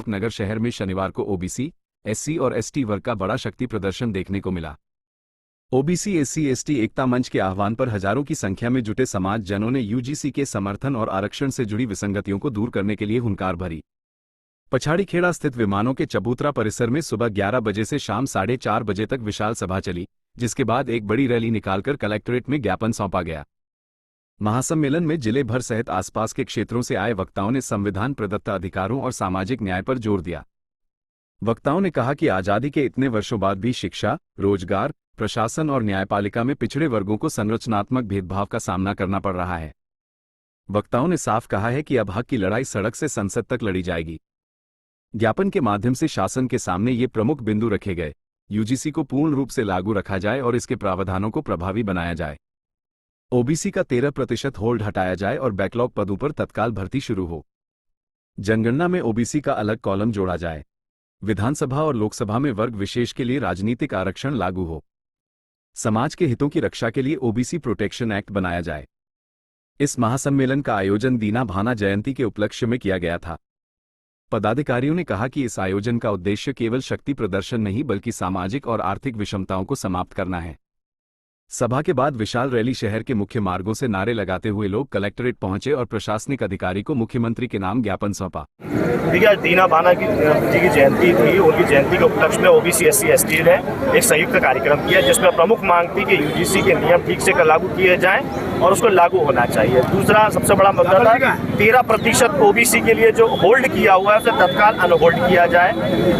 नगर शहर में शनिवार को ओबीसी, एससी और एसटी वर्ग का बड़ा शक्ति प्रदर्शन देखने को मिला। ओबीसी एससी एसटी एकता मंच के आह्वान पर हजारों की संख्या में जुटे समाज जनों ने यूजीसी के समर्थन और आरक्षण से जुड़ी विसंगतियों को दूर करने के लिए हुंकार भरी। पछाड़ीखेड़ा स्थित विमानों के चबूतरा परिसर में सुबह 11 बजे से शाम 4:30 बजे तक विशाल सभा चली, जिसके बाद एक बड़ी रैली निकालकर कलेक्ट्रेट में ज्ञापन सौंपा गया। महासम्मेलन में जिले भर सहित आसपास के क्षेत्रों से आए वक्ताओं ने संविधान प्रदत्त अधिकारों और सामाजिक न्याय पर जोर दिया। वक्ताओं ने कहा कि आजादी के इतने वर्षों बाद भी शिक्षा, रोजगार, प्रशासन और न्यायपालिका में पिछड़े वर्गों को संरचनात्मक भेदभाव का सामना करना पड़ रहा है। वक्ताओं ने साफ कहा है कि अब हक की लड़ाई सड़क से संसद तक लड़ी जाएगी। ज्ञापन के माध्यम से शासन के सामने ये प्रमुख बिंदु रखे गए। यूजीसी को पूर्ण रूप से लागू रखा जाए और इसके प्रावधानों को प्रभावी बनाया जाए। ओबीसी का 13% होल्ड हटाया जाए और बैकलॉग पदों पर तत्काल भर्ती शुरू हो। जनगणना में ओबीसी का अलग कॉलम जोड़ा जाए। विधानसभा और लोकसभा में वर्ग विशेष के लिए राजनीतिक आरक्षण लागू हो। समाज के हितों की रक्षा के लिए ओबीसी प्रोटेक्शन एक्ट बनाया जाए। इस महासम्मेलन का आयोजन दीना भाना जयंती के उपलक्ष्य में किया गया था। पदाधिकारियों ने कहा कि इस आयोजन का उद्देश्य केवल शक्ति प्रदर्शन नहीं बल्कि सामाजिक और आर्थिक विषमताओं को समाप्त करना है। सभा के बाद विशाल रैली शहर के मुख्य मार्गों से नारे लगाते हुए लोग कलेक्ट्रेट पहुंचे और प्रशासनिक अधिकारी को मुख्यमंत्री के नाम ज्ञापन सौंपा। देखिए, आज दीना भाना जी की जयंती थी। उनकी जयंती के उपलक्ष्य में ओबीसी एससी एसटी ने एक संयुक्त कार्यक्रम किया, जिसमें प्रमुख मांग थी कि यूजीसी के नियम ठीक से लागू किए जाएं और उसको लागू होना चाहिए। दूसरा सबसे बड़ा मुद्दा था 13% ओबीसी के लिए जो होल्ड किया हुआ है उसे तत्काल अनहोल्ड किया जाए।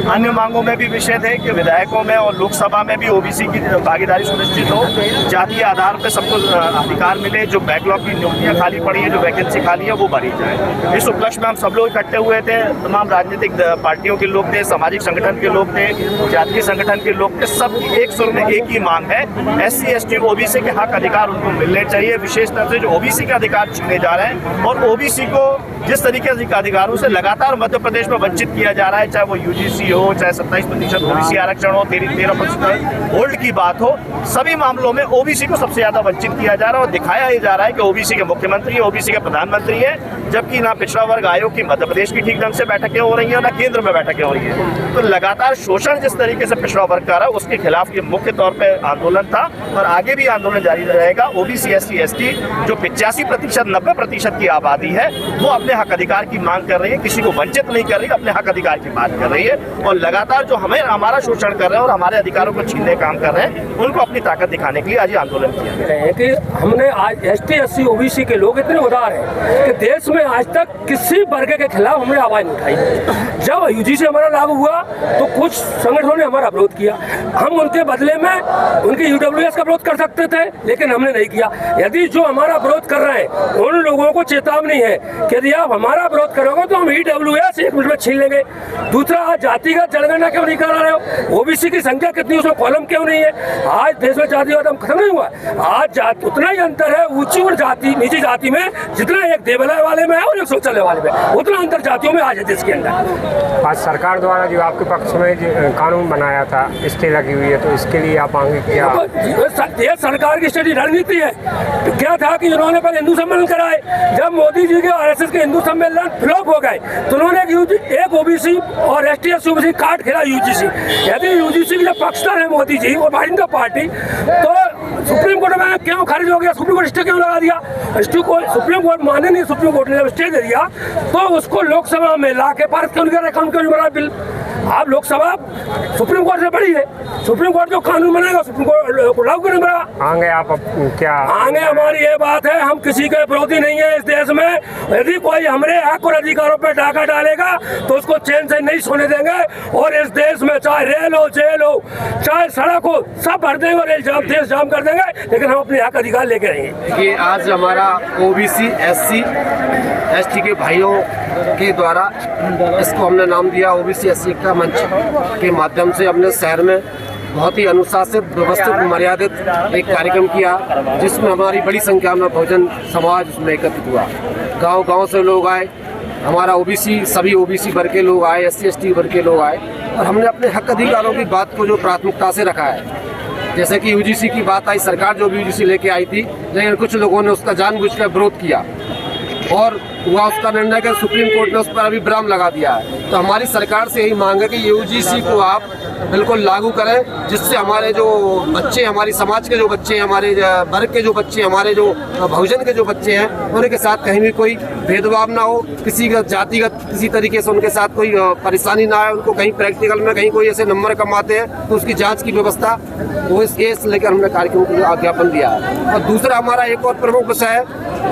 अन्य मांगों में भी विषय थे कि विधायकों में और लोकसभा में भी ओबीसी की भागीदारी सुनिश्चित हो, जातीय आधार पर सबको अधिकार मिले, जो बैकलॉग की नियुक्तियां खाली पड़ी है, जो वैकेंसी खाली है वो भरी जाए। इस उपलक्ष्य में हम सब लोग इकट्ठे हुए थे। तमाम राजनीतिक पार्टियों के लोग थे, सामाजिक संगठन के लोग थे, जातीय संगठन के लोग थे। सब एक सुर में एक ही मांग है, एससी एसटी ओबीसी के हक अधिकार उनको मिलने चाहिए। विशेषतः से जो ओबीसी के अधिकार छीने जा रहे हैं और ओबीसी को जिस तरीके से अधिकारों से लगातार मध्य प्रदेश में वंचित किया जा रहा है, चाहे वो यूजीसी हो, चाहे 27% ओबीसी आरक्षण हो, 13% होल्ड की बात हो, सभी मामलों में ओबीसी को सबसे ज्यादा वंचित किया जा रहा है और दिखाया ही जा रहा है कि ओबीसी के मुख्यमंत्री, ओबीसी के प्रधानमंत्री है, जबकि ना पिछड़ा वर्ग आयोग की मध्य प्रदेश की ठीक ढंग से बैठकें हो रही है, ना केंद्र में बैठकें हो रही है। तो लगातार शोषण जिस तरीके से पिछड़ा वर्ग का रहा है उसके खिलाफ ये मुख्य तौर पर आंदोलन था और आगे भी आंदोलन जारी रहेगा। ओबीसी एससी एसटी जो 85% 90% की आबादी है वो अपने हक अधिकार की मांग कर रही है, किसी को वंचित नहीं कर रही, अपने हक अधिकार की बात कर रही है और लगातार जो हमारा शोषण कर रहे हैं और हमारे अधिकारों को छीनने का काम कर रहे हैं उनको अपनी ताकत दिखाने के लिए आज ये आंदोलन किया है। कि हमने आज एसटी एससी ओबीसी के लोग इतने उदार हैं कि देश में आज तक किसी वर्ग के खिलाफ हमने आवाज नहीं उठाई। जब यूजीसी हमारा लागू हुआ तो कुछ संगठनों ने हमारा विरोध किया, हम उनके बदले में उनके यूडब्ल्यूएस का विरोध कर सकते थे, लेकिन हमने नहीं किया। यदि जो हमारा विरोध कर रहे हैं उन लोगों को चेतावनी है कि यदि आप हमारा विरोध करोगे तो हम ईडब्ल्यूएस 1 मिनट में छीन लेंगे। दूसरा, आज जातिगत जनगणना क्यों नहीं करा रहे हो? ओबीसी की संख्या कितनी, उसमें कॉलम क्यों नहीं है? आज देश में जातिवाद खत्म नहीं हुआ। आज उतना ही अंतर है ऊंची और जाति नीची जाति में, जितना एक देवलाय वाले में है और एक शौचालय वाले में, उतना अंतर जातियों में आज है देश के अंदर। आज सरकार द्वारा जो आपके पक्ष में कानून बनाया था, स्टे लगी हुई है, तो इसके लिए आप आगे क्या? ये सरकार की स्टडी रणनीति है। तो क्या था कि उन्होंने पहले हिंदू सम्मेलन कराए, जब मोदी जी के आरएसएस के हिंदू सम्मेलन फ्लॉप हो गए तो उन्होंने एक ओबीसी और एसटी एससी ओबीसी काट खेला यूजीसी। यदि यूजीसी के पक्षधर है मोदी जी और भारतीय जनता पार्टी, तो सुप्रीम कोर्ट में क्यों खारिज हो गया? सुप्रीम कोर्ट स्टे क्यों लगा दिया? सुप्रीम कोर्ट माने नहीं, सुप्रीम कोर्ट ने जब स्टे दे दिया तो उसको लोकसभा में ला के पास क्यों नहीं कर, क्यों नहीं बना बिल? आप लोकसभा सुप्रीम कोर्ट से बड़ी है, सुप्रीम कोर्ट जो कानून बनाएगा सुप्रीम कोर्ट लागू नहीं बना। आगे आप क्या आगे हमारी ये बात है, हम किसी के विरोधी नहीं है इस देश में। यदि कोई हमारे हक और अधिकारों पर डाका डालेगा तो उसको चैन से नहीं सोने देंगे और इस देश में चाहे रेल हो, जेल हो, चाहे सड़क हो, सब भर देंगे और देश जाम कर देंगे, लेकिन हम अपने हक अधिकार लेके रहेंगे। ये आज हमारा ओबीसी एससी एसटी के भाइयों के द्वारा इसको हमने नाम दिया ओबीसी एससी का मंच के माध्यम से अपने शहर में बहुत ही अनुशासित, व्यवस्थित, मर्यादित एक कार्यक्रम किया, जिसमें हमारी बड़ी संख्या में बहुजन समाज उसमें एकत्रित हुआ। गांव-गांव से लोग आए, हमारा ओबीसी सभी ओबीसी वर्ग के लोग आए, एससी एसटी वर्ग के लोग आए और हमने अपने हक अधिकारों की बात को जो प्राथमिकता से रखा है। जैसे कि यूजीसी की बात आई, सरकार जो भी यूजीसी लेके आई थी, लेकिन कुछ लोगों ने उसका जानबूझकर विरोध किया और हुआ उसका निर्णय कि सुप्रीम कोर्ट ने उस पर अभी विराम लगा दिया है। तो हमारी सरकार से यही मांग है कि यूजीसी को आप बिल्कुल लागू करें, जिससे हमारे जो बच्चे, हमारी समाज के जो बच्चे हैं, हमारे वर्ग के जो बच्चे, हमारे जो बहुजन के जो बच्चे हैं, उनके साथ कहीं भी कोई भेदभाव ना हो, किसी का जातिगत किसी तरीके से उनके साथ कोई परेशानी ना आए। उनको कहीं प्रैक्टिकल में कहीं कोई ऐसे नंबर कम आते हैं तो उसकी जांच की व्यवस्था वो इस लेकर हमने कार्यक्रम को ज्ञापन दिया है। और दूसरा हमारा एक और प्रमुख विषय है,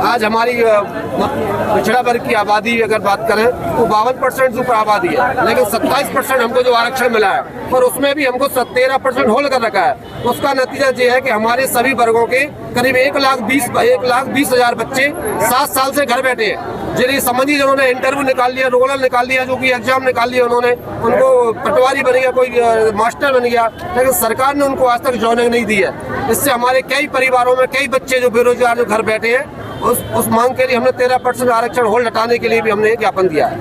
आज हमारी पिछड़ा वर्ग की आबादी अगर बात करें तो 52% से ऊपर आबादी है, लेकिन 27% हमको जो आरक्षण मिला है, पर उसमें भी हमको 13% होल्ड कर रखा है। उसका नतीजा ये है कि हमारे सभी वर्गों के करीब 1,20,000 बच्चे 7 साल से घर बैठे हैं। जिन्हें समझिए जिन्होंने इंटरव्यू निकाल लिया, रोल निकाल लिया, जो कि एग्जाम निकाल लिया उन्होंने, उनको पटवारी बन गया, कोई मास्टर बन गया, लेकिन सरकार ने उनको आज तक जॉइनिंग नहीं दी है। इससे हमारे कई परिवारों में कई बच्चे जो बेरोजगार जो घर बैठे हैं, उस मांग के लिए हमने 13% आरक्षण होल्ड हटाने के लिए भी हमने ज्ञापन दिया है।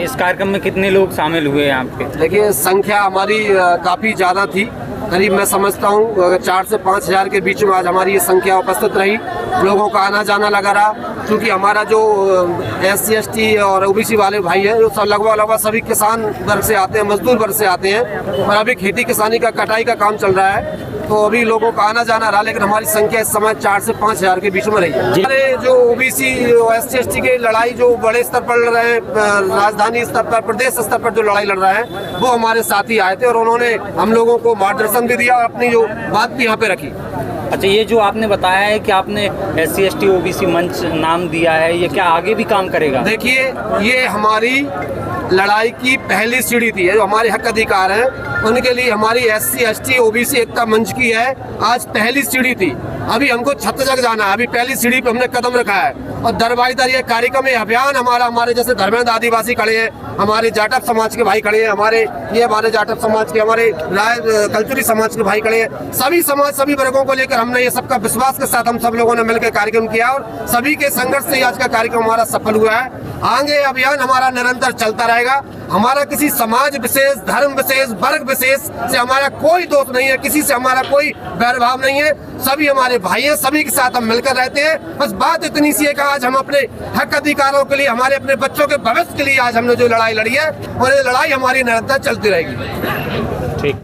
इस कार्यक्रम में कितने लोग शामिल हुए हैं आपके? देखिए, संख्या हमारी काफ़ी ज़्यादा थी, करीब मैं समझता हूँ 4 से 5 हज़ार के बीच में आज हमारी ये संख्या उपस्थित रही। लोगों का आना जाना लगा रहा, क्योंकि हमारा जो SC ST और OBC वाले भाई हैं, जो सब लगभग सभी किसान वर्ग से आते हैं, मजदूर वर्ग से आते हैं, और अभी खेती किसानी का कटाई का काम चल रहा है, तो अभी लोगों का आना जाना रहा, लेकिन हमारी संख्या इस समय 4 से 5 हज़ार के बीच में रही है। हमारे जो OBC और SC ST की लड़ाई जो बड़े स्तर पर लड़ रहे हैं, राजधानी स्तर पर, प्रदेश स्तर पर जो लड़ाई लड़ रहे हैं, वो हमारे साथी आए थे और उन्होंने हम लोगों को मार्गदर्शन भी दिया और अपनी जो बात भी यहाँ पे रखी। अच्छा, ये जो आपने बताया है कि आपने SC ST OBC मंच नाम दिया है, ये क्या आगे भी काम करेगा? देखिए, ये हमारी लड़ाई की पहली सीढ़ी थी। जो हमारे हक अधिकार हैं उनके लिए हमारी SC ST OBC एकता मंच की है आज पहली सीढ़ी थी। अभी हमको छत तक जाना है, अभी पहली सीढ़ी पे हमने कदम रखा है और दरबाईदार ये कार्यक्रम, ये अभियान हमारे जैसे धर्मेंद्र आदिवासी खड़े हैं, हमारे जाटव समाज के भाई खड़े हैं, हमारे जाटव समाज के, हमारे राय कल्चुरी समाज के भाई खड़े हैं, सभी समाज सभी वर्गों को लेकर हमने ये सबका विश्वास के साथ हम सब लोगों ने मिलकर कार्यक्रम किया और सभी के संघर्ष से आज का कार्यक्रम हमारा सफल हुआ है। आगे अभियान हमारा निरंतर चलता रहेगा। हमारा किसी समाज विशेष, धर्म विशेष, वर्ग विशेष से हमारा कोई दोष नहीं है, किसी से हमारा कोई बैरभाव नहीं है, सभी हमारे भाई हैं, सभी के साथ हम मिलकर रहते हैं। बस बात इतनी सी है कि आज हम अपने हक अधिकारों के लिए, हमारे अपने बच्चों के भविष्य के लिए आज हमने जो लड़ाई लड़ी है और ये लड़ाई हमारी निरंतर चलती रहेगी। ठीक।